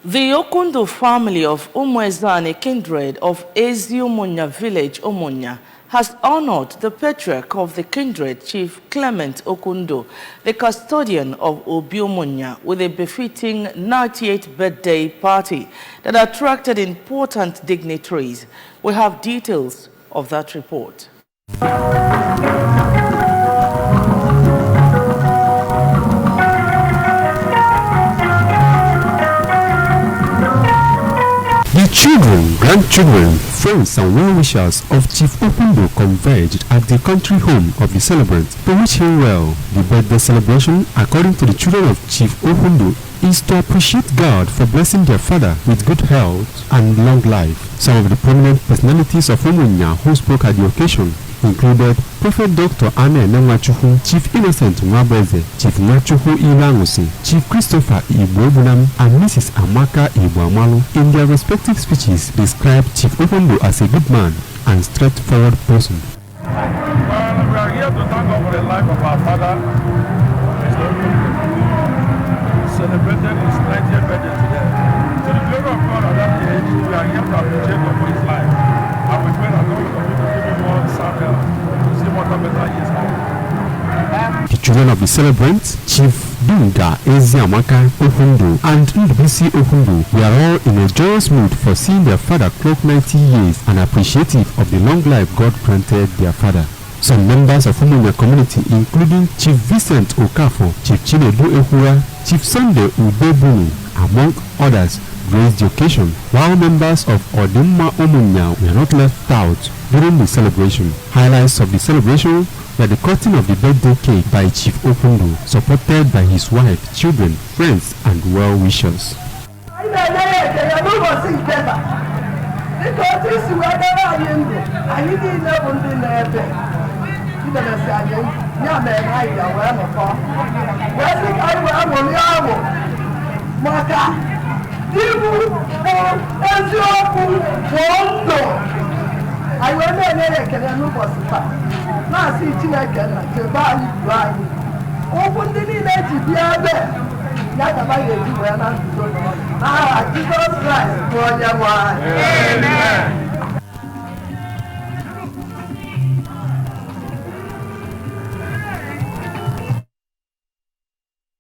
The Okwundu family of Umuezane kindred of Ezi-Umunya village, Umunya, has honored the patriarch of the kindred, Chief Clement Okwundu, the custodian of Obi Umunya, with a befitting 98th birthday party that attracted important dignitaries. We have details of that report. The children, grandchildren, friends and well-wishers of Chief Okwundu converged at the country home of the celebrant to wish him well. The birthday celebration, according to the children of Chief Okwundu, is to appreciate God for blessing their father with good health and long life. Some of the prominent personalities of Umunya who spoke at the occasion included Prophet Dr. Anne Nwachuhu, Chief Innocent Mwabeze, Chief Nwachuhu Ilangusi, Chief Christopher Ibobunam, and Mrs. Amaka Ibuamalu. In their respective speeches, described Chief Okwundu as a good man and straightforward person. We are here to thank God for the life of our father. He celebrated his 90th birthday today. To the glory of God at that age, we are here to appreciate God for his life. And we pray that God will continue to give him more sound health to see what better years ahead. The children of the celebrant, Chief Dunga Eziamaka Okwundu and Ndubisi Okwundu, were all in a joyous mood for seeing their father clock 90 years and appreciative of the long life God granted their father. Some members of Umunya community, including Chief Vincent Okafo, Chief Chinedu Ehura, Chief Sunday Ubebunu, among others, graced the occasion, while members of Odimma Umunya were not left out during the celebration. Highlights of the celebration were the cutting of the birthday cake by Chief Okwundu, supported by his wife, children, friends, and well-wishers. I went there and I was now see Chineke to buy you. Open the net to be out there. Not about you, Jesus Christ, for your wife. Amen.